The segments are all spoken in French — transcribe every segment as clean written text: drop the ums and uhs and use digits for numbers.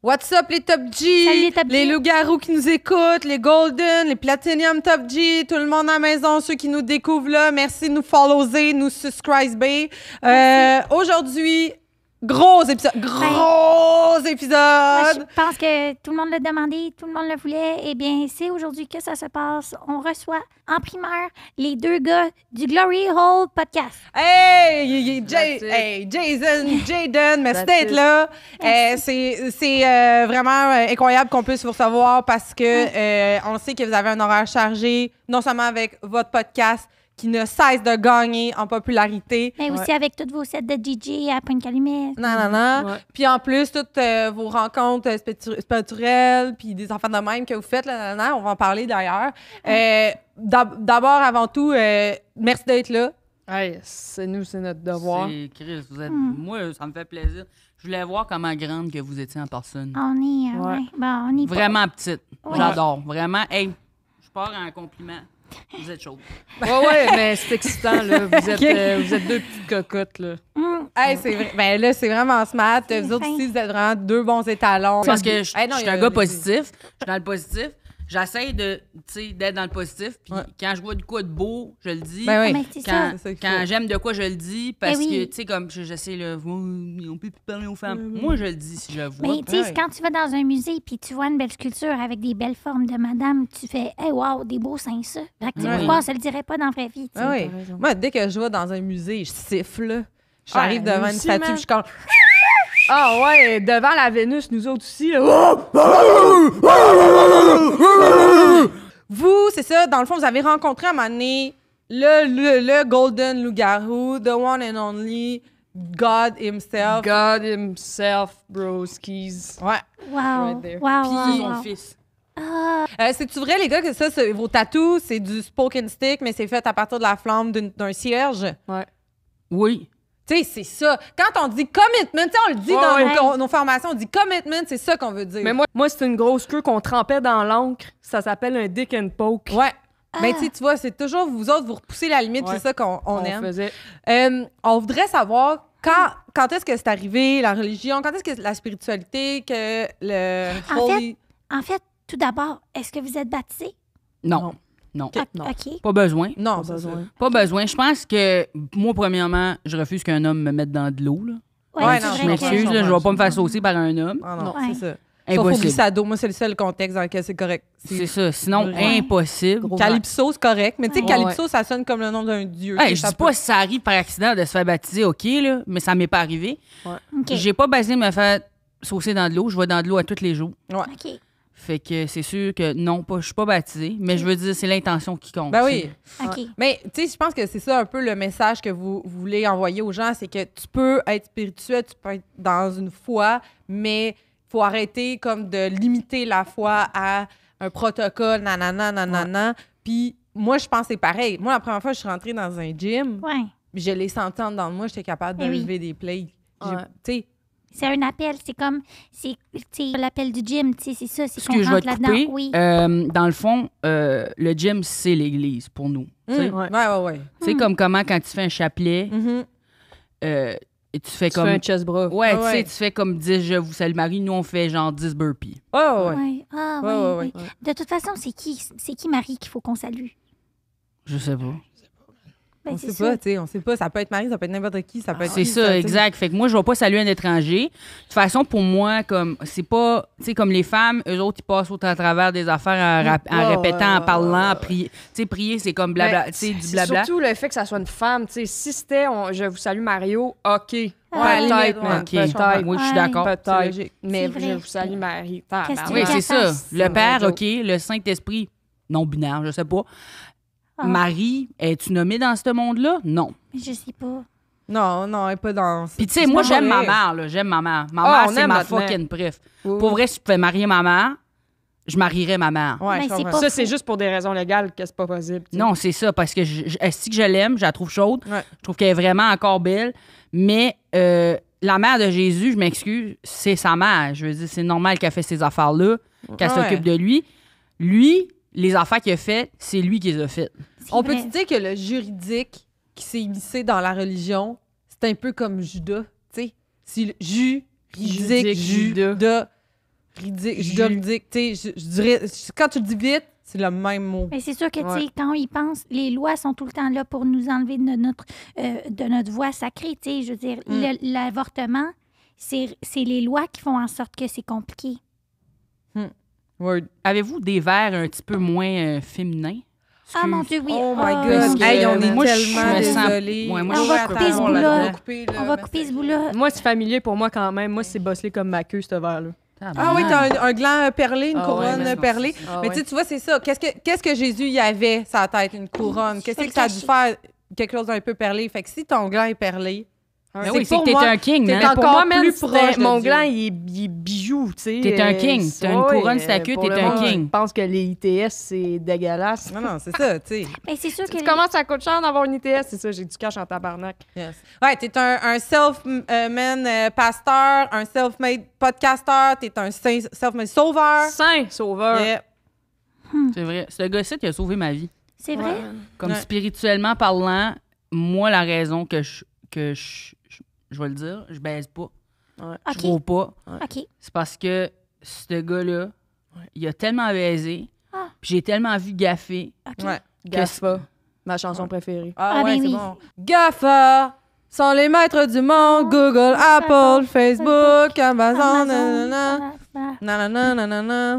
What's up les Top G, Salut les Top G. les loups-garous qui nous écoutent, les Golden, les Platinum Top G, tout le monde à la maison, ceux qui nous découvrent là, merci de nous follower, nous subscriber. Aujourd'hui, gros épisode. Je pense que tout le monde l'a demandé, tout le monde le voulait. Eh bien, c'est aujourd'hui que ça se passe. On reçoit en primeur les deux gars du Glory Hole Podcast. Hey, Jason, Jaden, merci d'être là. C'est vraiment incroyable qu'on puisse vous recevoir parce que on sait que vous avez un horaire chargé, non seulement avec votre podcast qui ne cesse de gagner en popularité. Mais aussi avec toutes vos sets de DJ à Pointe-Calumet. Non. Ouais. Puis en plus, toutes vos rencontres spirituelles, puis des enfants de même que vous faites, là, on va en parler d'ailleurs. D'abord, avant tout, merci d'être là. Hey, c'est notre devoir. C'est Chris, vous êtes... Moi, ça me fait plaisir. Je voulais voir comment grande que vous étiez en personne. On est, Ouais. Bon, on est Vraiment petite. Ouais. J'adore. Vraiment. Hey, je pars en compliment. Vous êtes chaude. Ouais, mais c'est excitant, là. Vous êtes deux petites cocottes, là. Hey, c'est vrai. Ben là, c'est vraiment smart. C'est Vous autres fin. ici, vous êtes vraiment deux bons étalons. Parce que je Hey, non, suis il y a- un gars positif. Je suis dans le positif. J'essaie de, tu sais, d'être dans le positif. Puis Ouais. quand je vois de quoi de beau, je le dis. Ben oui. Mais c'est Quand, ça. C'est ça qu'il quand faut. j'aime de quoi, je le dis. Parce oui. que, tu sais, comme je sais, là, on peut plus parler aux femmes. Moi, je le dis si je vois. Mais tu sais, ouais. quand tu vas dans un musée puis tu vois une belle sculpture avec des belles formes de madame, tu fais « Hey, wow, des beaux seins, ça! » Fait que, tu sais, Ouais. pourquoi on se le dirait pas dans la vraie vie, tu sais. Ah oui. T'as raison. Moi, dès que je vais dans un musée, je siffle. Là. J'arrive Ouais, devant nous une aussi, statue, man. puis je suis comme... Ah ouais, devant la Vénus, nous autres aussi, là. Vous, c'est ça, dans le fond, vous avez rencontré à un moment donné le Golden Loup-garou, the one and only God himself. God himself, broskies. Ouais. Wow, Right there. wow, Puis wow, son wow. fils. C'est-tu vrai, les gars, que ça, vos tatous, c'est du spoken stick, mais c'est fait à partir de la flamme d'un cierge? Ouais. Oui. Tu sais, c'est ça. Quand on dit commitment, tu sais, on le dit Ouais, dans ouais. nos formations, on dit commitment, c'est ça qu'on veut dire. Mais moi c'est une grosse queue qu'on trempait dans l'encre. Ça s'appelle un dick and poke. Ouais. Ben, tu sais, tu vois, c'est toujours vous autres, vous repoussez la limite, Ouais. c'est ça qu'on aime. faisait. On voudrait savoir quand est-ce que c'est arrivé, la religion, quand est-ce que la spiritualité, que le En holy... En fait, tout d'abord, est-ce que vous êtes baptisé? Non. Non. Non. OK. Pas besoin. Non, Pas c'est ça. besoin. Pas besoin. Je pense que, moi, premièrement, je refuse qu'un homme me mette dans de l'eau. Là. Ouais, c'est non, vrai Je m'excuse, que- là, je vais pas me faire saucer par un homme. Ah non, Ouais. c'est ça. Sauf au Impossible. glissado, moi, c'est le seul contexte dans lequel c'est correct. C'est ça. Sinon, Ouais. impossible. Calypso, c'est correct, mais tu sais, Ouais. Calypso, ça sonne comme le nom d'un dieu. Hey, Tu sais, je ça dis peut- pas si ça arrive par accident de se faire baptiser, OK, là, mais ça m'est pas arrivé. OK. J'ai pas besoin de me faire saucer dans de l'eau. Je vais dans de l'eau à tous les jours. OK. Fait que c'est sûr que non, je suis pas baptisée, mais je veux dire, c'est l'intention qui compte. Ben tu oui. sais. OK. Mais tu sais, je pense que c'est ça un peu le message que vous voulez envoyer aux gens, c'est que tu peux être spirituel, tu peux être dans une foi, mais faut arrêter comme de limiter la foi à un protocole, nanana. Puis moi, je pense que c'est pareil. Moi, la première fois que je suis rentrée dans un gym, Ouais. je l'ai senti en dedans de moi, j'étais capable de Eh oui. lever des plates. Ouais. Tu sais, C'est un appel. C'est comme, c'est tu sais, l'appel du gym. Tu sais, c'est ça. C'est qu'on Excuse, je vais rentre te là-dedans. couper. Oui. Dans le fond, le gym, c'est l'église pour nous. Tu sais. Ouais. ouais. Tu sais, comme comment quand tu fais un chapelet, Mhm. et tu fais Tu comme... fais un chest bra. Ouais, tu Ouais. sais, tu fais comme 10 Je vous salue Marie. Nous, on fait genre 10 burpees. Ouais. Ouais. Ah, Ouais, oui, ouais, oui. De toute façon, c'est qui Marie qu'il faut qu'on salue? Je sais pas. Ben, On c'est sait ça. pas, tu sais, on sait pas. Ça peut être Marie, ça peut être n'importe qui, ça peut être... C'est qui, ça, tu sais. exact. Fait que moi, je vais pas saluer un étranger. De toute façon, pour moi, comme c'est pas, tu sais, comme les femmes, eux autres, ils passent au travers des affaires en répétant, en parlant, en prier. Tu sais, prier, c'est comme blabla, Mais tu sais, du c'est blabla. surtout le fait que ça soit une femme. Tu sais, si c'était je vous salue Mario, OK. à la Peut-être, limite, man. OK, Peut-être. oui, je suis Ouais. d'accord. C'est Peut-être. logique. Mais C'est vrai. je vous salue Marie. Qu'est-ce que tu Oui, veux c'est qu'elle ça. fasse? Le Père, Ouais, OK. Le Saint-Esprit, non-binaire, je sais pas. Ah. Marie, es-tu nommée dans ce monde-là? Non. Je sais pas. Non, elle est pas dans... Puis, tu sais, c'est moi, pas j'aime ma mauvais. mère, là. J'aime ma mère. Ma Ah, mère, on c'est aime ma notre mère. fucking préf. Oui, Pour oui. vrai, si je pouvais marier ma mère, je marierais ma mère. Ouais, Mais je c'est comprends. pas- Ça, c'est juste pour des raisons légales que c'est pas possible. tu sais. Non, c'est ça, parce que si que je l'aime, je la trouve chaude. Ouais. Je trouve qu'elle est vraiment encore belle. Mais la mère de Jésus, je m'excuse, c'est sa mère. Je veux dire, c'est normal qu'elle fait ces affaires-là, qu'elle Ouais. s'occupe de lui. Lui, les affaires qu'il a faites, c'est lui qui les a faites. C'est On vrai. peut-tu dire que le juridique qui s'est immiscé dans la religion, c'est un peu comme Judas, tu sais? C'est le juridique Judas. Judas. juridique. Tu sais, je dirais, quand tu le dis vite, c'est le même mot. Mais c'est sûr que, tu sais, quand on y pense, les lois sont tout le temps là pour nous enlever de notre voie sacrée, tu sais. Je veux dire, l'avortement, c'est les lois qui font en sorte que c'est compliqué. Word. Avez-vous des vers un petit peu moins féminins? Ah, mon Dieu, oui. Oh my Ah, God. oui. Hey, on est moi, je tellement me sens- désolés. Ouais, moi, On je va suis couper ce pas bout-là. là-dedans. On va couper ce bout-là. Moi, c'est familier pour moi quand même. Moi, c'est bosselé comme ma queue, ce verre-là. Ah oui, t'as un gland perlé, une Ah couronne ouais, perlée. Ah Mais ouais. tu vois, c'est ça. Qu'est-ce que Jésus y avait sa tête, une couronne? Qu'est-ce que ça a dû faire quelque chose d'un peu perlé? Fait que si ton gland est perlé, Ben C'est oui, c'est pour que t'es moi- un king, t'es man. Pour encore moi, man, plus proche de mon Dieu. gland, il est bijou, tu sais. T'es un king. T'as une couronne sur ta queue, pour t'es le un monde king. qui pense que les ITS, c'est dégueulasse. non, c'est ça, tu sais. Mais c'est sûr que... Tu commences à coûter cher d'avoir une ITS, c'est ça, j'ai du cash en tabarnak. Yes. Ouais, t'es un self-made pasteur, un self-made podcasteur, t'es un self-made sauveur. Saint sauveur. Yeah. C'est vrai. Ce gars-ci, il a sauvé ma vie. C'est vrai? Comme Ouais. spirituellement parlant, moi, la raison que je vais le dire, je baise pas. Je OK. trouve pas. OK. C'est parce que ce gars-là, il a tellement baisé, Ah. puis j'ai tellement vu gaffer. OK. Ouais. Gaffa, ma chanson préférée. Ah, Ah, ouais, ben c'est oui. bon. GAFA sont les maîtres du monde. Google, Apple, Facebook, Amazon, nanana. Nanana, nanana.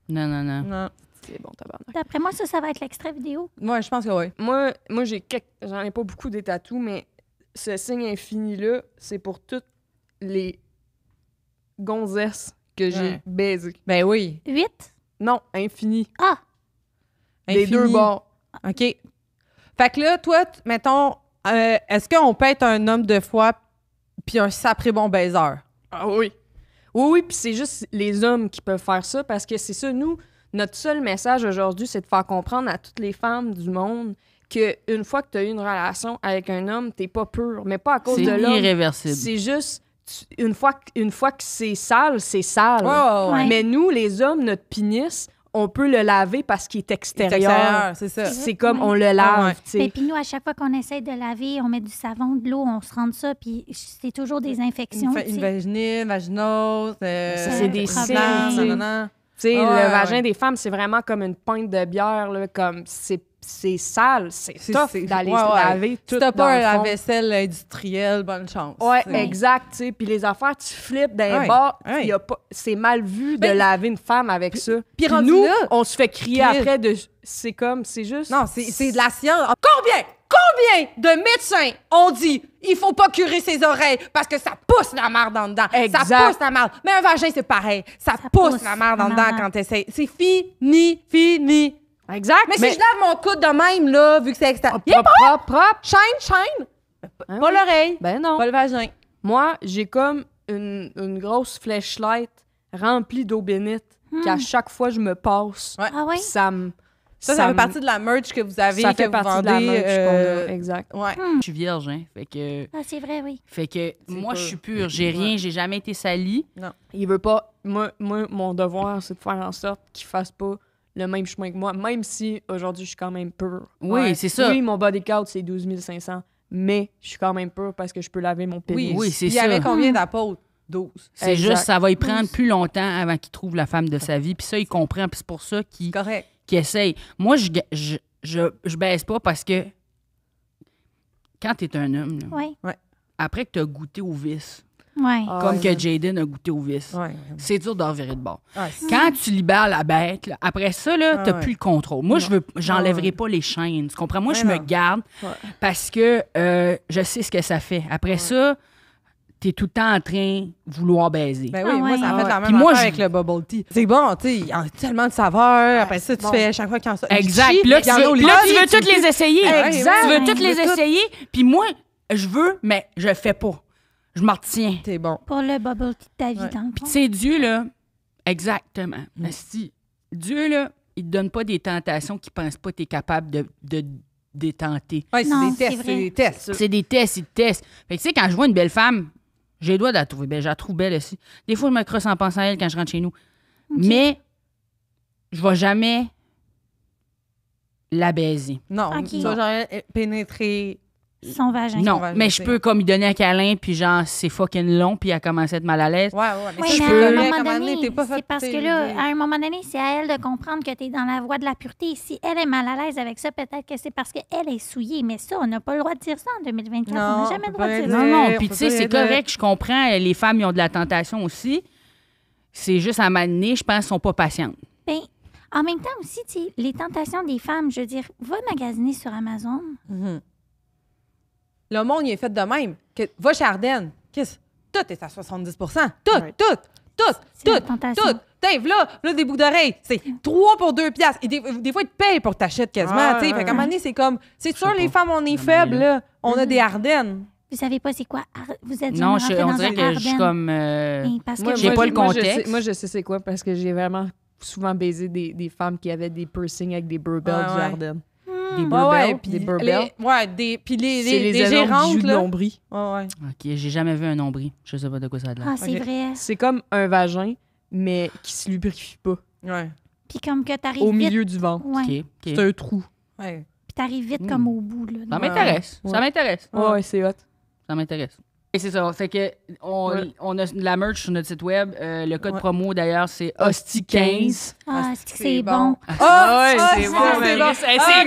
Non, non, non. Non. C'est bon, tabarnak. D'après moi, ça va être l'extrait vidéo. Ouais, je pense que oui. Moi j'en ai pas beaucoup des tatous, mais ce signe infini-là, c'est pour toutes les gonzesses que j'ai Ouais. baisées. Ben oui. 8? Non, infini. Ah! Des Infini. deux bords. OK. Fait que là, toi, mettons, est-ce qu'on peut être un homme de foi puis un sapré bon baiser? Ah oui. Oui, puis c'est juste les hommes qui peuvent faire ça parce que c'est ça, nous, notre seul message aujourd'hui, c'est de faire comprendre à toutes les femmes du monde qu'une fois que tu as eu une relation avec un homme, t'es pas pur, mais pas à cause C'est de l'homme. irréversible. C'est juste, une fois que c'est sale, c'est sale. ouais. Mais nous, les hommes, notre pénis, on peut le laver parce qu'il est C'est extérieur. extérieur, c'est ça. C'est comme Ouais. on le lave, Ouais. tu sais. Et puis nous, à chaque fois qu'on essaie de laver, on met du savon, de l'eau, on se rend ça, puis c'est toujours des infections. tu Une sais. vaginite, vaginose. Ça, c'est des problèmes. signes, tu sais. nanana. Tu sais, Ouais, le ouais. vagin des femmes, c'est vraiment comme une pinte de bière, là, comme c'est sale, c'est tough d'aller ouais, se ouais. laver tout Si t'as dans pas le un fond. lave-vaisselle industriel, bonne chance. Ouais, tu sais. exact, tu sais. Puis les affaires, tu flippes d'un Ouais, bord, ouais. y a pas, c'est mal vu de Ben, laver une femme avec ça. puis Puis rendu nous, là, on se fait crier Chris. après de... C'est comme, c'est juste... Non, c'est de la science. Combien de médecins ont dit il faut pas curer ses oreilles parce que ça pousse la merde en dedans. Exact. Ça pousse la merde. Mais un vagin, c'est pareil. Ça pousse pousse la merde en la dedans merde. quand t'essayes. C'est fini. Exact, Mais si je lave mon coude de même, là, vu que c'est extérieur. propre. Chaîne. Hein? Pas l'oreille. Ben non. Pas le vagin. Moi, j'ai comme une grosse flashlight remplie d'eau bénite qu'à chaque fois je me passe, Ouais. Ah oui? puis ça me... Ça fait me- partie de la merch que vous avez, ça que fait vous partie de la vendez. merch qu'on a. Exact. Ouais. Je suis vierge, hein. Fait que Ah, c'est vrai, oui. moi, pas- je suis pure. J'ai rien, j'ai jamais été salie. Il veut pas... Moi, mon devoir, c'est de faire en sorte qu'il fasse pas le même chemin que moi, même si aujourd'hui, je suis quand même pure. Oui, Ouais. c'est ça. Oui, mon body count, c'est 12 500, mais je suis quand même pure parce que je peux laver mon pénis. Oui, c'est Il y avait ça. combien d'apôtres? 12. C'est Exact. juste, ça va y prendre plus longtemps avant qu'il trouve la femme de sa vie. Puis ça, il comprend. Puis c'est pour ça qu'il Correct. essaye. Moi, je baisse pas parce que quand t'es un homme, là, Oui. après que t'as goûté au vice, Oui. Ah, comme ouais. que Jaden a goûté au vice, Ouais. c'est dur de revirer de bord. Ouais. Quand tu libères la bête, là, après ça, là, Ah t'as ouais. plus le contrôle. Moi, j'enlèverai ouais. pas les chaînes. Tu comprends? Moi, Ouais, je me non. garde Ouais. parce que je sais ce que ça fait. Après ça, t'es tout le temps en train de vouloir baiser. Ben oui, Ah moi, ouais. ça a Ah fait ouais. la Puis même moi, affaire je- avec le bubble tea. C'est bon, tu sais, il y a tellement de saveurs. Après ça, tu bon. fais chaque fois qu'il y en sort. Exact. Chi, Puis là, il y en a au puis là, lit. tu veux toutes les essayer. Exact. Tu veux Ouais. toutes les Je veux toutes. essayer. Puis moi, je veux, mais je le fais pas. Je m'en retiens. T'es bon. Pour le bubble tea de ta vie, Ouais. dans le Puis fond. tu sais, Dieu, là, exactement. Asti, Dieu, là, il te donne pas des tentations qu'il pense pas que t'es capable de détenter. Ouais, c'est Non, des tests. c'est C'est vrai. des tests. C'est des tests, ils te testent. Fait que tu sais, quand je vois une belle femme, j'ai le droit de la trouver belle. Je la trouve belle aussi. Des fois, je me crosse en pensant à elle quand je rentre chez nous. Mais je vais jamais la baiser. Non, Ok. tu vas genre pénétrer Son vagin. Non, vagin, mais je c'est- peux comme lui donner un câlin, puis genre, c'est fucking long, puis elle commence à être mal à l'aise. Ouais, mais Oui, ça, mais je à peux un rien, moment comme donné, t'es pas fait, c'est parce que t'es- là, à un moment donné, c'est à elle de comprendre que tu es dans la voie de la pureté. Si elle est mal à l'aise avec ça, peut-être que c'est parce qu'elle est souillée. Mais ça, on n'a pas le droit de dire ça en 2024. Non, on n'a on jamais peut le droit de pas dire dire. ça. Non, on puis peut tu sais, pas c'est y dire. correct, je comprends, les femmes, ils ont de la tentation aussi. C'est juste à m'amener, je pense qu'elles sont pas patientes. Ben, en même temps aussi, tu sais, les tentations des femmes, je veux dire, va magasiner sur Amazon. Mhm. Le monde, il est fait de même. Va chez Ardennes. Qu'est-ce? Tout est à 70 Tout, Ouais. C'est la tout. tentation. Tiens, là, des boucles d'oreilles. C'est 3 pour 2 piastres. Et des fois, ils te payent pour que t'achètes quasiment. Ouais, tu sais. Fait qu'à un moment donné, c'est comme... C'est sûr, sais les pas. femmes, on est Non, faibles, mais là. On a des Ardennes. Vous savez pas c'est quoi? Vous êtes Non, jamais rentré on dans dirait un que je suis Ardennes. comme... Ben, parce que J'ai pas le moi, je contexte. sais- Moi, je sais c'est quoi, parce que j'ai vraiment souvent baisé des femmes qui avaient des piercings avec des Burbells Ouais, du ouais. Ardennes. Des Ouais, Burbells. puis des Burbells. puis les C'est les énormes gérantes, bijoux de là. nombril. Ouais. OK, j'ai jamais vu un nombril. Je sais pas de quoi ça a l'air. Ah, c'est Ok. vrai. C'est comme un vagin, mais qui se lubrifie pas. Ouais. Puis comme que t'arrives Au vite. milieu du ventre. Ouais. OK, OK. C'est un trou. Ouais. Puis t'arrives vite Mm. comme au bout, là. Ça Donc, m'intéresse. Ouais. Ça m'intéresse. Ouais, c'est hot. Ça m'intéresse. Et c'est ça. Fait que Ouais. on a de la merch sur notre site web. Le code Ouais. promo, d'ailleurs, c'est HOSTI15. Ah, c'est bon. Ah, ouais, ah, c'est ça, bon, c'est mais- bon. C'est t'avais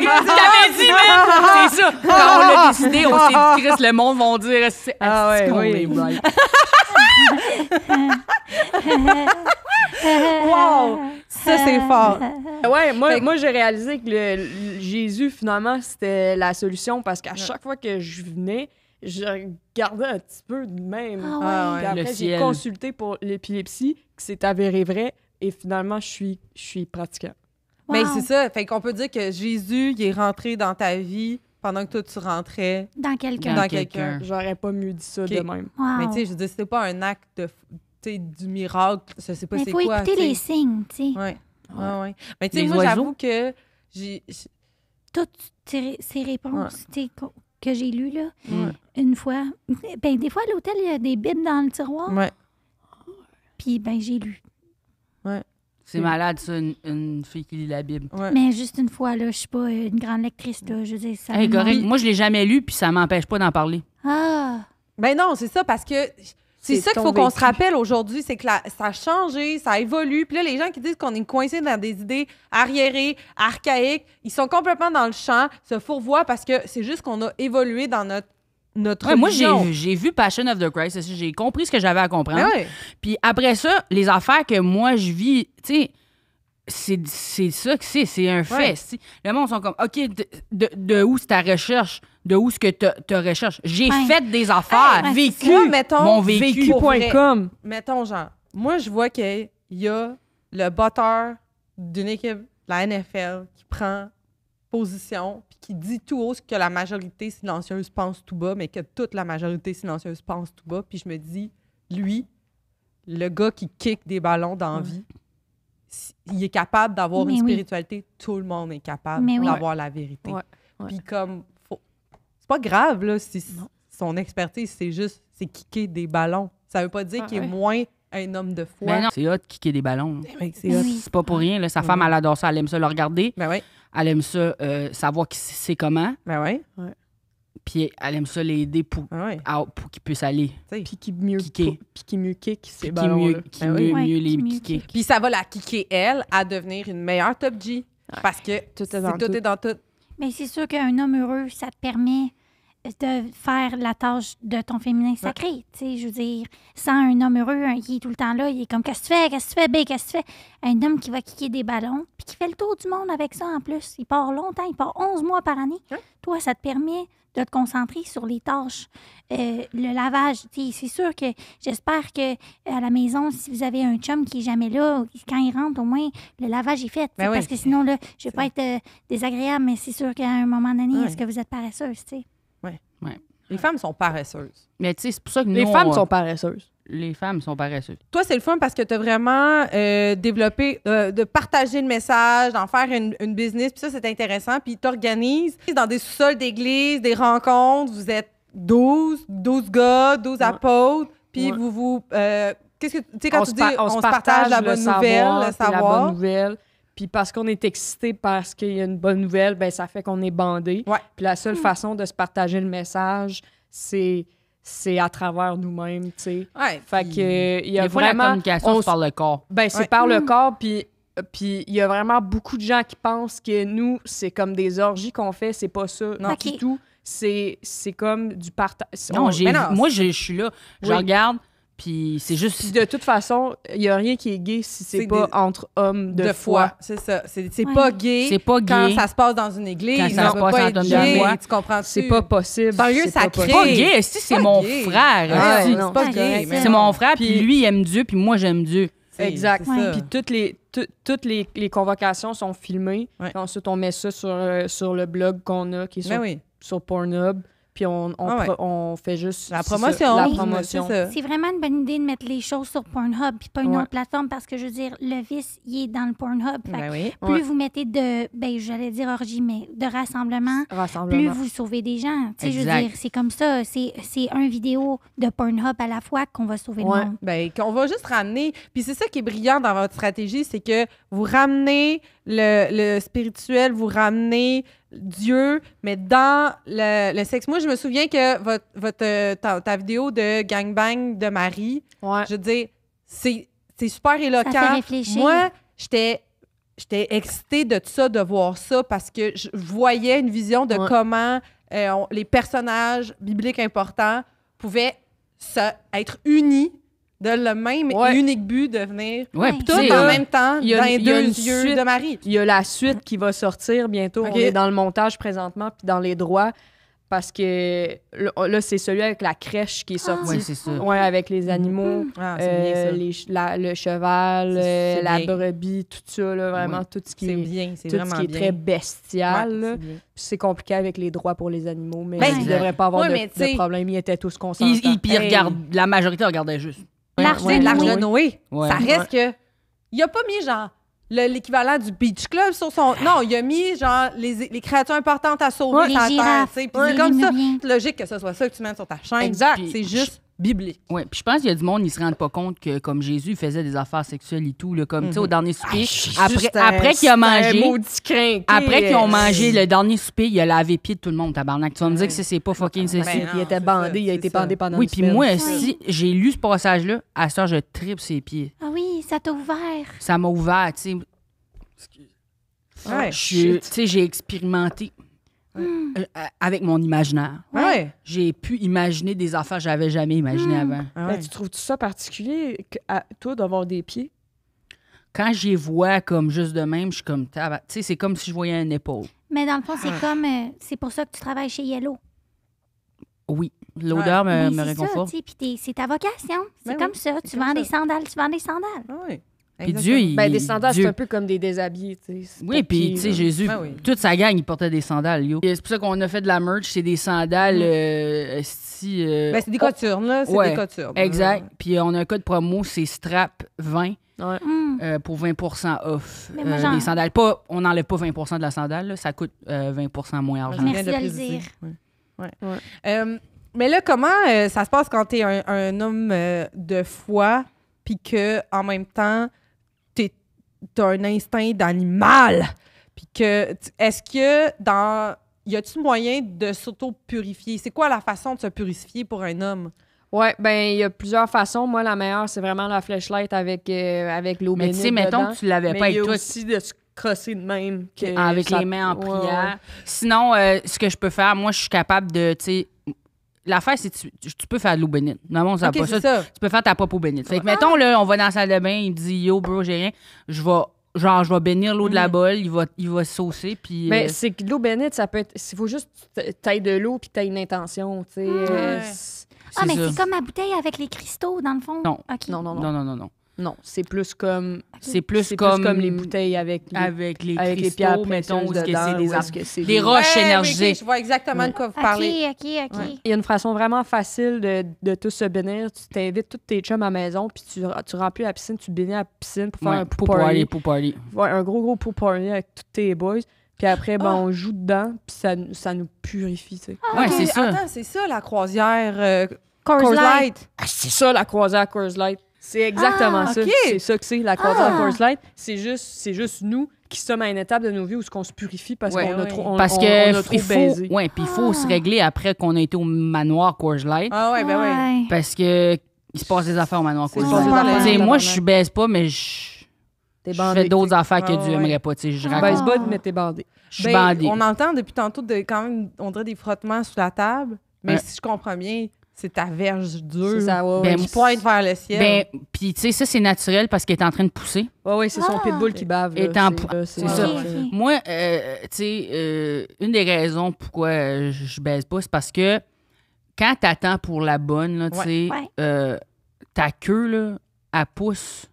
dit, man! C'est ça. Quand on l'a décidé, on s'est dit, Chris, le monde vont dire, c'est Ah ouais, qu'on oui. est right. Wow! Ça, c'est fort. Ouais, Fait que- moi j'ai réalisé que le Jésus, finalement, c'était la solution parce qu'à chaque fois que je venais, je regardais un petit peu de même. Ah ouais. Ah Puis ouais. Le après, j'ai ciel. consulté pour l'épilepsie, que c'est avéré vrai, et finalement, je suis pratiquant. Mais Wow. c'est ça. Fait qu'on peut dire que Jésus, il est rentré dans ta vie pendant que toi, tu rentrais. Dans quelqu'un. Dans quelqu'un. J'aurais pas mieux dit ça Ok. de même. Wow. Mais tu sais, je veux dire, c'était pas un acte de, tu sais, du miracle. Je sais pas Mais c'est il faut quoi. écouter tu sais. les signes, tu sais. Ouais. Ouais. Mais tu sais, Les moi, oiseaux. j'avoue que j'ai. Toutes ces réponses tu sais, que j'ai lues, là, Ouais. une fois. Ben, des fois, à l'hôtel, il y a des bibles dans le tiroir. Ouais. Puis, ben, j'ai lu. C'est malade, ça, une fille qui lit la Bible. Ouais. Mais juste une fois, là, je suis pas une grande lectrice, là. Je veux dire, ça. Hey, me correct. manque. Moi, je l'ai jamais lu, puis ça m'empêche pas d'en parler. Ah! Ben non, c'est ça, parce que c'est ça qu'il ton faut qu'on se vécu. rappelle aujourd'hui, c'est que ça a changé, ça évolue. Puis là, les gens qui disent qu'on est coincé dans des idées arriérées, archaïques, ils sont complètement dans le champ, se fourvoient parce que c'est juste qu'on a évolué dans notre Ouais, moi, religion. j'ai vu Passion of the Christ. J'ai compris ce que j'avais à comprendre. Ben ouais. Puis après ça, les affaires que moi, je vis, tu sais, c'est ça que c'est un fait. Ouais. si. Le monde sont comme, OK, de où c'est ta recherche? De où est-ce que tu recherches? J'ai Ouais. fait des affaires, Ouais, vécu, Moi, mettons, mon vécu. pour vrai. Vécu.com. Mettons, genre, moi, je vois qu'il y a le batteur d'une équipe de la NFL qui prend position puis qui dit tout haut ce que la majorité silencieuse pense tout bas, mais que toute la majorité silencieuse pense tout bas. Puis je me dis, lui, le gars qui kick des ballons dans la vie, il est capable d'avoir Mais une oui. spiritualité. Tout le monde est capable Mais oui. d'avoir la vérité. Ouais, ouais. Puis comme, c'est pas grave, là, si Non. son expertise, c'est kicker des ballons. Ça veut pas dire Ah, qu'il est ouais. moins un homme de foi. Ben non, c'est hot de kicker des ballons. Mais c'est Ben hot. oui. C'est pas pour rien. Là. Sa femme, Mhm. elle adore ça. Elle aime ça le regarder. Ben oui, Elle aime ça savoir qui c'est comment. ben oui, Puis elle aime ça l'aider pour qu'il puisse aller. Puis qui mieux Kicker. puis qui mieux kick ces Qui ballons-là. mieux, qui Ben oui. mieux, Ouais, mieux qui les mieux kicker. kick. Puis ça va la kicker, elle, à devenir une meilleure top G. Parce que Tout est c'est dans tout. est dans tout. Mais c'est sûr qu'un homme heureux, ça te permet de faire la tâche de ton féminin sacré. Tu sais, je veux dire, sans un homme heureux, qui est tout le temps là, il est comme, qu'est-ce que tu fais, qu'est-ce que tu fais, B, qu'est-ce que tu fais? Un homme qui va kicker des ballons, puis qui fait le tour du monde avec ça en plus. Il part longtemps, il part 11 mois par année. Ouais. Toi, ça te permet de te concentrer sur les tâches. Le lavage, tu sais, c'est sûr que j'espère que à la maison, si vous avez un chum qui est jamais là, quand il rentre, au moins, le lavage est fait. tu sais, Ben oui. Parce que sinon, là, je vais pas être désagréable, mais c'est sûr qu'à un moment donné, Ouais. est-ce que vous êtes paresseuse, tu sais? Les femmes sont paresseuses. Mais tu sais, c'est pour ça que Les nous, femmes on- sont paresseuses. Les femmes sont paresseuses. Toi, c'est le fun parce que tu as vraiment développé, de partager le message, d'en faire une business. Puis ça, c'est intéressant. Puis tu organises dans des sous-sols d'église, des rencontres. Vous êtes 12 gars, 12 Ouais. apôtres. Puis Ouais. qu'est-ce que tu sais, quand tu dis on on se partage la bonne savoir, nouvelle, le puis la savoir. bonne nouvelle. Puis parce qu'on est excité parce qu'il y a une bonne nouvelle, ben ça fait qu'on est bandé. Ouais. Puis la seule façon de se partager le message, c'est à travers nous-mêmes, tu sais. Ouais, Fait puis- que il y a Des fois, vraiment la communication, c'est par le corps. ben c'est Ouais. par le corps, puis il y a vraiment beaucoup de gens qui pensent que nous, c'est comme des orgies qu'on fait, c'est pas ça Non. du Ok. tout. C'est comme du partage. Non, mais non, moi, je suis là. Je Oui. regarde, puis c'est Puis juste... de toute façon, il y a rien qui est gay si c'est C'est pas des- entre hommes de foi. C'est ça. C'est Ouais. pas gay. C'est pas Quand gay. ça se passe dans une église, Quand ça ça se peut passe pas en être tonne de gay. foi. Tu comprends? C'est pas possible. Dans le lieu c'est pas sacré. possible. Pas gay, si c'est Pas mon gay. frère. Ouais, esti. non. c'est pas Ouais, gay. c'est C'est mon frère, Puis- puis lui, il aime Dieu, puis moi, j'aime Dieu. C'est Exact. c'est ça. Puis toutes les convocations sont filmées. Ouais. Puis ensuite, on met ça sur le blog qu'on a, qui est Ben sur, oui. sur Pornhub. Puis Ah ouais. on fait juste La c'est ça, promotion. la Oui. promotion. C'est ça. C'est vraiment une bonne idée de mettre les choses sur Pornhub puis pas une Ouais. autre plateforme parce que, je veux dire, le vice, il est dans le Pornhub. Fait Ben que oui. plus Ouais. vous mettez j'allais dire orgie, mais de rassemblement, plus Rassemblement. vous sauvez des gens. Tu sais, je veux Exact. dire, c'est comme ça. C'est un vidéo de Pornhub à la fois qu'on va sauver Ouais. le monde. Ben, qu'on va juste ramener. Puis c'est ça qui est brillant dans votre stratégie, c'est que vous ramenez le spirituel, vous ramenez Dieu, mais dans le sexe. Moi, je me souviens que ta vidéo de gangbang de Marie, Ouais. je veux dire, c'est super Ça éloquent. fait réfléchir. Moi, j'étais excitée de ça, de voir ça, parce que je voyais une vision de Ouais. comment les personnages bibliques importants pouvaient être unis de le même Ouais. et unique but de venir Ouais, Ouais. puis tout tu sais, en là, même temps il y a dans une- les il y a deux une yeux suite. de Marie. Il y a la suite qui va sortir bientôt. Ok. On est dans le montage présentement, puis dans les droits, parce que là, c'est celui avec la crèche qui est sorti. Ouais, c'est ça. Ouais, avec les animaux, Ah, c'est bien ça. le cheval, C'est la bien. brebis, tout ça, là, vraiment Ouais. tout ce qui C'est est, bien, c'est tout vraiment ce qui est bien. très bestial. Ouais, là. c'est bien. Puis c'est compliqué avec les droits pour les animaux, mais Ben, il ne devrait pas avoir ouais, de, mais tu sais, de problème. Ils étaient tous consentants. Puis la majorité regardait juste. L'arche Ouais, de l'arche Noé. de Noé. Ouais. Ça reste que. Il a pas mis genre l'équivalent du Beach Club sur son. Non, il a mis genre les créatures importantes à sauver Ouais. sur la Les terre. girafes, tu sais. Puis les c'est comme ça. lémuriens. C'est logique que ce soit ça que tu mets sur ta chaîne. Exact. Puis c'est juste biblique. Ouais, puis je pense qu'il y a du monde, ils se rendent pas compte que comme Jésus il faisait des affaires sexuelles et tout, là, comme tu sais au dernier souper, après qu'il a mangé, après qu'ils ont mangé le dernier souper, il a lavé les pieds de tout le monde, tabarnak. Tu vas me dire que c'est pas fucking Ben sexy. non, il était c'est bandé, ça, il a été c'est ça. bandé pendant Oui, une puis semaine. moi, Ouais. si j'ai lu ce passage-là, à ça, je tripe ses pieds. Ah oui, ça t'a ouvert. Ça m'a ouvert, tu sais. Ouais. Tu sais, j'ai expérimenté avec mon imaginaire. Ouais. J'ai pu imaginer des affaires que j'avais jamais imaginées avant. Ah Mais ouais. tu trouves-tu ça particulier, toi, d'avoir des pieds? Quand j'y vois comme juste de même, je suis comme, tu sais, c'est comme si je voyais une épaule. Mais dans le fond, c'est comme... c'est pour ça que tu travailles chez Yellow. Oui, l'odeur Mais me c'est réconforte. ça, tu sais, puis c'est ta vocation. C'est Ben comme oui, ça. c'est Tu comme vends ça. des sandales, tu vends des sandales. Ah ouais. Puis Exactement. Dieu, il... Ben, des sandales, Dieu- c'est un peu comme des déshabillés, tu sais. C'est Oui, pas puis pieds, tu sais, là. Jésus, Ben oui. toute sa gang, il portait des sandales, yo. Et c'est pour ça qu'on a fait de la merch, c'est des sandales, Ben, c'est des coturnes, là. C'est Ouais. des coturnes. Exact. Puis on a un code promo, c'est STRAP20 Ouais. pour 20% off. Mais moi, j'en- les sandales. Pas, on n'enlève pas 20% de la sandale, là, ça coûte 20% moins argent. Merci Je viens de le préciser. dire. Ouais. Ouais. Mais là, comment ça se passe quand t'es un homme de foi, puis que en même temps, t'as un instinct d'animal, puis que est-ce que y a-tu moyen de s'auto-purifier? C'est quoi la façon de se purifier pour un homme? Ouais, ben il y a plusieurs façons. Moi, la meilleure, c'est vraiment la flashlight avec l'eau Mais bénite tu sais, mettons dedans. que tu l'avais Mais pas il y avec a toi, aussi de se crosser de même. que avec ça- les mains en Ouais, prière. Sinon, ce que je peux faire, moi, je suis capable de, tu sais, l'affaire, c'est que tu peux faire de l'eau bénite. Non, on sait Ok, pas c'est ça. ça. Tu peux faire ta propre eau bénite. Fait que, mettons, là, on va dans la salle de bain, il me dit, yo, bro, j'ai rien. Je vais bénir l'eau de la bolle, il va saucer, puis... Mais c'est que de l'eau bénite, ça peut être. Il faut juste que t'ailles de l'eau puis t'aies une intention, tu sais. Ah, mais ça. c'est comme ma bouteille avec les cristaux, dans le fond. Non. OK. Non, non, non. Non, non, non, non. Non, c'est plus comme. C'est plus C'est comme... plus comme les bouteilles avec les Avec les pierres cristaux, mettons, précieuses où dedans, c'est des où est-ce que c'est des des- roches Ouais, énergisées. ok, je vois exactement de quoi vous OK, parlez. OK. Il y a une façon vraiment facile de tous se bénir. Tu t'invites tous tes chums à la maison, puis tu remplis la piscine, tu bénis la piscine pour faire un pool party. Pour party. Ouais, un gros pool party avec tous tes boys. Puis après, ben, Ah. on joue dedans, puis ça nous purifie, tu sais. Ouais, Ok, c'est ça. Attends, c'est ça la croisière Coors Coors Light. Light. Ah, c'est ça, la croisière Coors Light. C'est exactement Ah, ça. ok. C'est ça que c'est, la croisière Ah. Coors Light. C'est juste nous qui sommes à une étape de nos vies où on se purifie parce Ouais. qu'on a trop, Parce on que a trop baisé. puis il faut se régler après qu'on a été au manoir Coors Light. Ah ouais, ben ouais. Ouais. Parce que il se passe des affaires au manoir Coors C'est Light. super Tu sais, important. moi, je baise pas, mais je T'es je bandé. fais d'autres affaires que Ah, Dieu ouais. aimerait pas. Tu sais, je Tu raconte. baises pas, mais t'es bandé. Je suis Ben, bandée. on entend depuis tantôt quand même, on dirait des frottements sur la table, mais Ouais. si je comprends bien, c'est ta verge dure C'est ça, ouais, Ben, qui pointe vers le ciel. Ben, puis tu sais, ça, c'est naturel parce qu'elle est en train de pousser. ouais, c'est son Ah. pitbull qui bave. Et Là, en c'est c'est là, ça. Ok, c'est- ok. Moi, tu sais, une des raisons pourquoi je baise pas, c'est parce que quand t'attends pour la bonne, là, tu sais, Ouais. ta queue, là, elle pousse.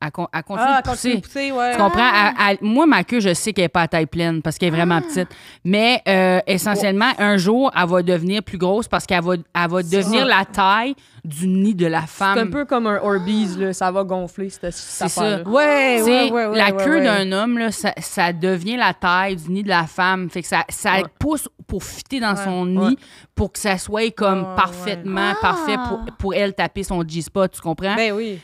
Elle continue de continue pousser. de pousser, ouais. Tu comprends? Ah. Moi, ma queue, je sais qu'elle n'est pas à taille pleine parce qu'elle est vraiment petite. Mais essentiellement, un jour, elle va devenir plus grosse parce qu'elle va devenir la taille du nid de la femme. C'est un peu comme un Orbeez, là, ça va gonfler cette C'est affaire-là. ça. Ouais, Tu sais, ouais, ouais, ouais, la ouais, queue ouais. d'un homme, là, ça devient la taille du nid de la femme. Fait que ça Ouais. pousse pour fitter dans Ouais, son nid ouais. pour que ça soit comme Ouais, parfaitement ouais. parfait Ah. pour elle taper son G-spot, tu comprends? Ben oui.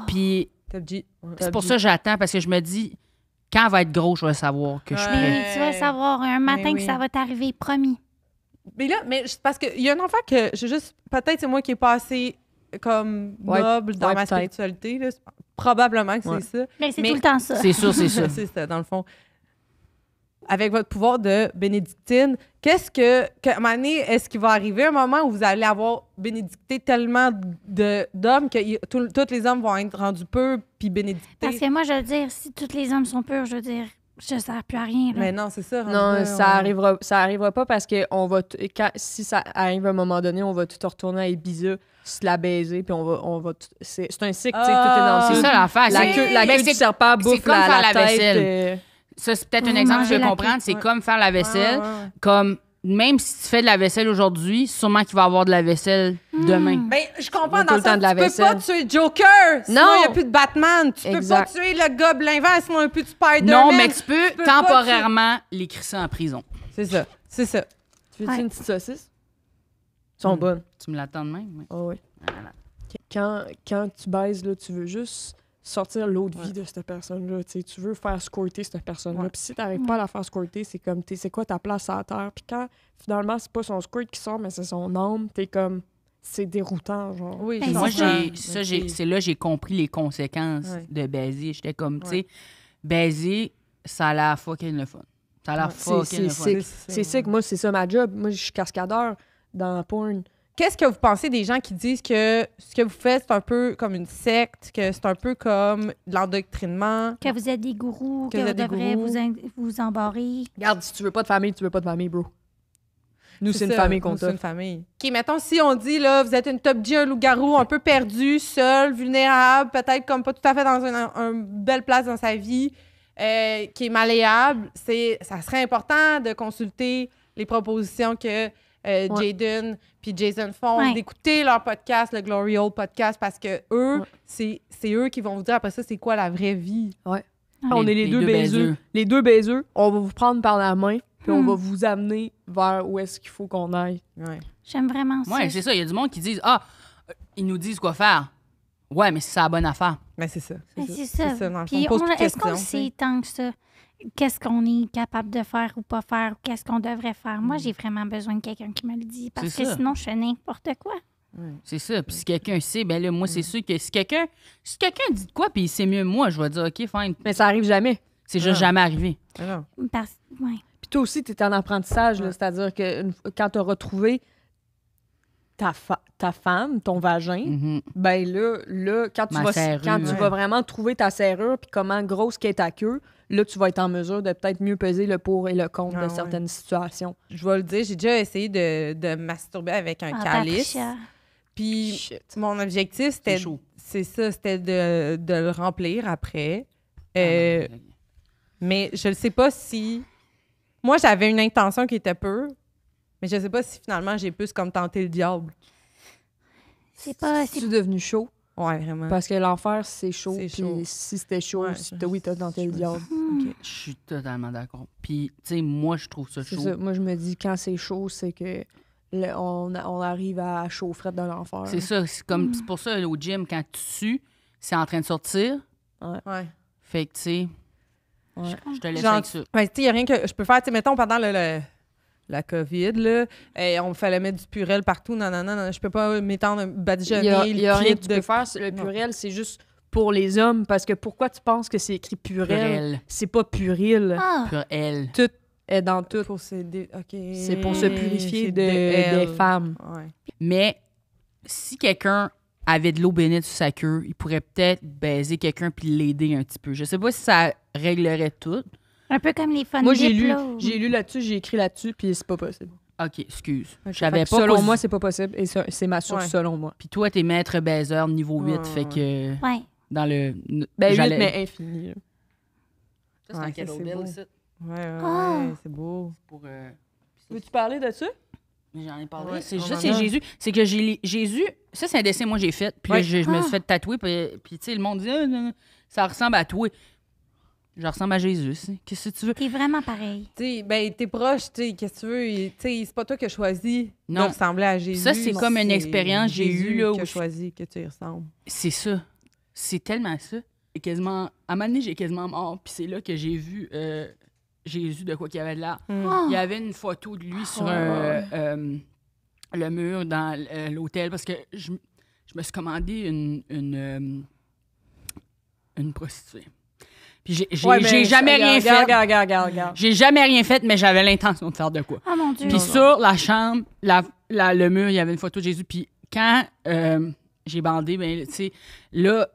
Puis Top G. Ouais. c'est pour ça que j'attends parce que je me dis, quand elle va être grosse, je vais savoir que je suis Ouais. prêt. Mais tu vas savoir un matin oui. que ça va t'arriver, promis. Mais là, parce qu'il y a un enfant que j'ai juste. Peut-être c'est moi qui est pas assez comme Ouais, noble dans ouais, ma peut-être. spiritualité. Là. Probablement que Ouais. c'est ça. Mais c'est Mais- tout le temps ça. C'est sûr, c'est sûr. C'est ça, dans le fond. Avec votre pouvoir de bénédictine, qu'est-ce que à un moment donné, est-ce qu'il va arriver un moment où vous allez avoir bénédicté tellement d'hommes que tous les hommes vont être rendus purs puis bénédictés? Parce que moi, je veux dire, si tous les hommes sont purs, je veux dire, je sers plus à rien. Là. Mais non, c'est ça. rendu Non, là, ça arrivera pas parce que si ça arrive à un moment donné, on va tout retourner à Ibiza, se la baiser, puis on va c'est un cycle, tu sais, tout est Ah. dans C'est le ça l'affaire. La c'est- queue, mais du c'est- serpent c'est bouffe comme faire la la tête. vaisselle. Ça, c'est peut-être un Vous exemple que je mangez peux la comprendre. queue. C'est Ouais. comme faire la vaisselle. Ouais, ouais, ouais. Comme, même si tu fais de la vaisselle aujourd'hui, sûrement qu'il va y avoir de la vaisselle demain. Ben, je comprends Il y a dans tout le le temps sens de la tu peux pas vaisselle. tuer Joker, sinon Non. il n'y a plus de Batman. Tu Exact. peux pas tuer le gobelin vert, sinon il n'y a plus de Spider-Man. Non, mais tu peux peux pas temporairement les crisser en prison. C'est ça, c'est ça. Tu veux Ouais. une petite saucisse? Ils sont bonnes. Tu me l'attends de même? Oui. Ah oui. Voilà. Quand tu baises, là, tu veux juste sortir l'autre vie de cette personne-là. Tu sais, tu veux faire squirter cette personne-là. Ouais. Puis si t'arrives pas à la faire squirter, c'est comme, c'est quoi ta place à la terre? Puis quand, finalement, c'est pas son squirt qui sort, mais c'est son âme, t'es comme, c'est déroutant, genre. Oui, Ben, je Moi, comprends. c'est là que j'ai compris les conséquences Ouais. de baiser. J'étais comme, tu Ouais. sais, baiser, ça a l'air fucking le fun. Ça a l'air Ouais. fucking le fun. C'est ça que moi, c'est ça ma job. Moi, je suis cascadeur dans la porn. Qu'est-ce que vous pensez des gens qui disent que ce que vous faites, c'est un peu comme une secte, que c'est un peu comme de l'endoctrinement? Que vous êtes des gourous, Que que vous vous êtes des devrez gourous. vous embarrer. Regarde, si tu veux pas de famille, tu veux pas de famille, bro. Nous, c'est une ça, famille qu'on nous, c'est t'offre. une famille. OK, mettons, si on dit, là, vous êtes une top G, un loup-garou, un peu perdu, seul, vulnérable, peut-être comme pas tout à fait dans une belle place dans sa vie, qui est malléable, ça serait important de consulter les propositions que Jaden puis Jason font, Ouais. d'écouter leur podcast, le Glory Hole podcast, parce que eux, Ouais. c'est eux qui vont vous dire après ça, c'est quoi la vraie vie. On est les deux baiseux. Les deux baiseux, on va vous prendre par la main, puis on va vous amener vers où est-ce qu'il faut qu'on aille. Ouais. J'aime vraiment ça. Ouais, c'est ça. Il y a du monde qui disent, ils nous disent quoi faire. Ouais, mais c'est la bonne affaire. Mais c'est ça. Mais c'est ça. dans le fond. Puis On pose plus de est-ce qu'on questions, tu sais. sait tant que ça? Qu'est-ce qu'on est capable de faire ou pas faire? Ou qu'est-ce qu'on devrait faire? Moi, j'ai vraiment besoin de quelqu'un qui me le dit. Parce C'est que ça. sinon, je fais n'importe quoi. C'est ça. Puis si quelqu'un sait, ben là, moi, c'est sûr que si quelqu'un dit de quoi, puis il sait mieux que moi, je vais dire, OK, fine. Mais ça arrive jamais. C'est juste jamais arrivé. Ah non. Ouais. Puis toi aussi, tu es en apprentissage, là, c'est-à-dire que quand tu as retrouvé ta femme, ton vagin, Mhm. ben là quand tu, Ma vas, serrure, quand tu ouais. vas vraiment trouver ta serrure puis comment grosse qu'est ta queue, là, tu vas être en mesure de peut-être mieux peser le pour et le contre Ah, de ouais. certaines situations. Je vais le dire, j'ai déjà essayé de masturber avec un Ah, calice. Patricia. Puis Shit. mon objectif, C'est c'était chaud. c'est ça, c'était de le remplir après. Ah, non. Mais je ne sais pas si... Moi, j'avais une intention qui était pure, mais je ne sais pas si finalement j'ai plus comme tenté le diable. C'est pas. C'est devenu chaud Ouais, vraiment. parce que l'enfer, c'est chaud. C'est Puis chaud. si c'était chaud, Ouais, oui, t'as tenté le diable. OK. Je suis totalement d'accord. Puis, tu sais, moi, je trouve ça C'est chaud. ça. Moi, je me dis, quand c'est chaud, c'est que on arrive à chauffer dans l'enfer. C'est ça. C'est pour ça, au gym, quand tu sues, c'est en train de sortir. Ouais. Fait que, tu sais, Ouais. Je te laisse Genre, avec ça. Ouais, il n'y a rien que je peux faire. Mettons, pendant la COVID, là, on fallait mettre du Purel partout. Non, je peux pas m'étendre, badigeonner. Il y a rien que tu de... peux faire. Le Purel, c'est juste pour les hommes. Parce que pourquoi tu penses que c'est écrit Purel? C'est pas Puril. Purel. Tout est dans tout. C'est pour se purifier des femmes. Ouais. Mais si quelqu'un avait de l'eau bénite sur sa queue, il pourrait peut-être baiser quelqu'un puis l'aider un petit peu. Je sais pas si ça réglerait tout. Un peu comme les fun Moi, dips, là. j'ai lu là-dessus, j'ai écrit là-dessus, puis c'est pas possible. OK, excuse. Okay. Je savais pas. Selon moi, c'est pas possible, et c'est ma source selon moi. Puis toi, t'es maître baiseur niveau 8, fait que... Ouais. Dans le... 8, mais infini. Ça, c'est un cadeau belle, ça. Ouais, c'est beau. Pour... Veux-tu parler de ça? J'en ai parlé. Ouais, C'est Jésus. C'est que Jésus... Ça, c'est un dessin moi j'ai fait. Puis là, je me suis fait tatouer. Puis tu sais, le monde dit ça ressemble à toi. Je ressemble à Jésus. Qu'est-ce que tu veux? T'es vraiment pareil. T'es proche, qu'est-ce que tu veux? C'est pas toi qui as choisi de Non. ressembler à Jésus. Ça, c'est comme une expérience que j'ai eue. Là, où choisi que tu y ressembles. C'est ça. C'est tellement ça. À un moment donné, j'ai quasiment mort. Puis c'est là que j'ai vu Jésus de quoi qu'il avait de l'air. Il y avait une photo de lui sur le mur dans l'hôtel parce que je me suis commandé une prostituée. Puis j'ai jamais rien fait. Regarde. J'ai jamais rien fait, mais j'avais l'intention de faire de quoi. Oh mon Dieu. Puis sur la chambre, le mur, il y avait une photo de Jésus. Puis quand j'ai bandé, ben tu sais, là,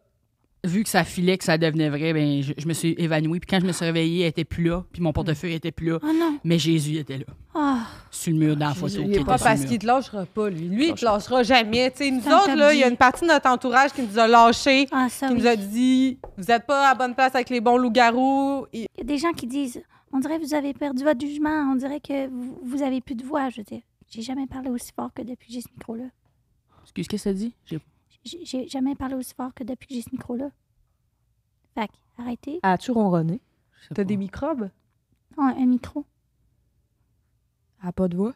vu que ça filait, que ça devenait vrai, ben je me suis évanouie. Puis quand je me suis réveillée, elle était plus là. Puis mon portefeuille était plus là. Oh non. Mais Jésus était là. Oh. Sur le mur dans la photo. Il est pas parce qu'il te lâchera pas, lui. Lui, il te lâchera jamais. T'sais, nous autres, là, il y a une partie de notre entourage qui nous a lâchés, qui nous a dit « Vous êtes pas à bonne place avec les bons loups-garous. » Il y a des gens qui disent « On dirait que vous avez perdu votre jugement. On dirait que vous avez plus de voix. » Je veux dire, j'ai jamais parlé aussi fort que depuis que j'ai ce micro-là. Excuse, qu'est-ce que ça dit? J'ai jamais parlé aussi fort que depuis que j'ai ce micro-là. Fait que, arrêtez. As-tu ronronné? T'as des microbes? Oh, un micro. Ah, pas de voix?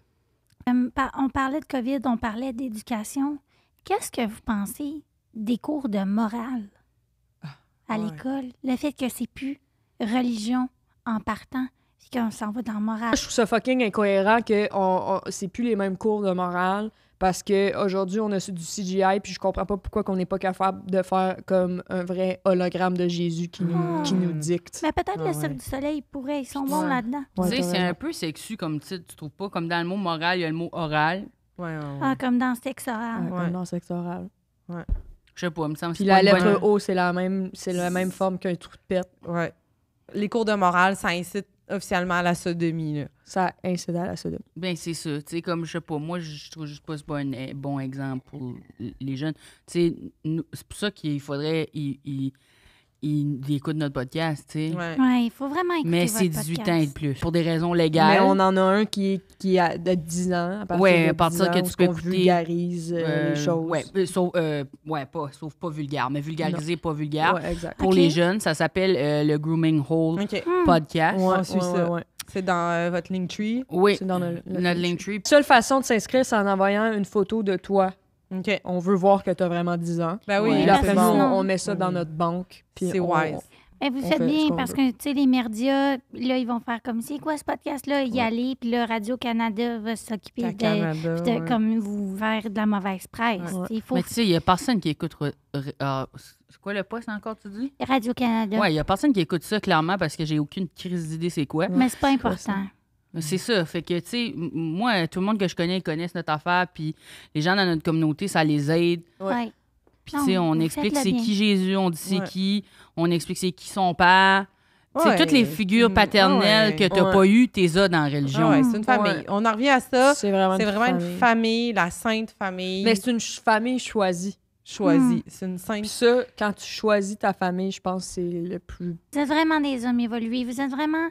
On parlait de COVID, on parlait d'éducation. Qu'est-ce que vous pensez des cours de morale à l'école? Le fait que c'est plus religion en partant, puis qu'on s'en va dans morale. Je trouve ça fucking incohérent que c'est plus les mêmes cours de morale parce qu'aujourd'hui, on a du CGI puis je comprends pas pourquoi qu'on n'est pas capable de faire comme un vrai hologramme de Jésus qui nous dicte. Mais peut-être le Cirque du Soleil pourrait, ils sont bons là-dedans. Tu sais, c'est un peu sexu comme titre, tu trouves pas? Comme dans le mot moral, il y a le mot oral. Comme dans sexe oral. Comme dans sexe oral. Je sais pas, il me semble que puis c'est la pas une lettre bonne... O, c'est la même forme qu'un trou de pète. Ouais. Les cours de morale, ça incite officiellement à la sodomie, là. Ça incite à la sodomie. Ben, c'est ça. Tu sais, comme, je sais pas, moi, je trouve juste pas que c'est pas un bon exemple pour les jeunes. Tu sais, c'est pour ça qu'il faudrait... Ils écoutent notre podcast, tu sais. Ouais, il faut vraiment écouter mais votre c'est 18 podcast. ans et de plus. Pour des raisons légales. Mais on en a un qui a de 10 ans. À partir de 10 ans, que tu peux qu'on vulgarise les choses. Sauf pas vulgaire, mais vulgariser, pas vulgaire. Ouais, exact. Pour les jeunes, ça s'appelle le Grooming Hole Podcast. Ouais, ça. C'est dans votre Linktree? Oui, c'est dans notre Linktree. La seule façon de s'inscrire, c'est en envoyant une photo de toi. OK. On veut voir que tu as vraiment 10 ans. Ben oui, Puis après, nous, bon. on met ça dans notre banque. Puis c'est wise. Mais vous on faites fait ce bien qu'on parce veut. que, tu sais, les médias, là, ils vont faire comme c'est quoi ce podcast-là, y aller, puis là, Radio-Canada va s'occuper de comme vous faire de la mauvaise presse. Il faut Mais tu sais, il y a personne qui écoute... c'est quoi le poste encore, tu dis? Radio-Canada. Oui, il y a personne qui écoute ça, clairement, parce que j'ai aucune crise d'idée c'est quoi. Mais c'est pas important. C'est ça. Fait que, tu sais, moi, tout le monde que je connais, ils connaissent notre affaire, puis les gens dans notre communauté, ça les aide. Ouais. Puis, tu sais, on vous explique faites le c'est bien. qui Jésus, on dit c'est qui, on explique c'est qui son père. Tu sais, toutes les figures paternelles que t'as pas eues, t'es as dans la religion. C'est une famille. Ouais. On en revient à ça. C'est vraiment une famille, la sainte famille. Mais c'est une famille choisie. choisie. C'est une sainte. Puis ça, quand tu choisis ta famille, je pense que c'est le plus... Vous êtes vraiment des hommes évolués. Vous êtes vraiment,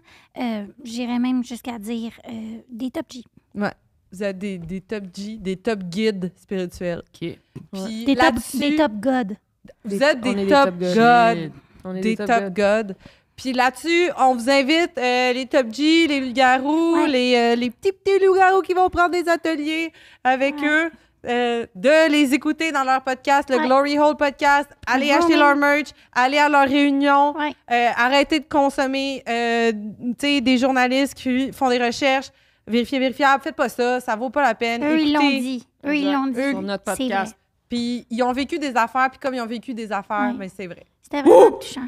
j'irais même jusqu'à dire, des top G. Ouais. Vous êtes des top G, des top guides spirituels. OK. Puis Des là-dessus, top God. vous êtes on est des des top top gods. gods. On est Des top gods. Puis là-dessus, on vous invite les top G, les loups-garous, Ouais. les petits loups-garous qui vont prendre des ateliers avec eux. de les écouter dans leur podcast, le Glory Hole Podcast. Allez acheter leur merch, allez à leur réunion, arrêtez de consommer des journalistes qui font des recherches. Vérifiable, faites pas ça, ça vaut pas la peine. Eux, ils l'ont dit. Sur notre podcast. Puis ils ont vécu des affaires, puis comme ils ont vécu des affaires, mais c'est vrai. C'était vraiment touchant.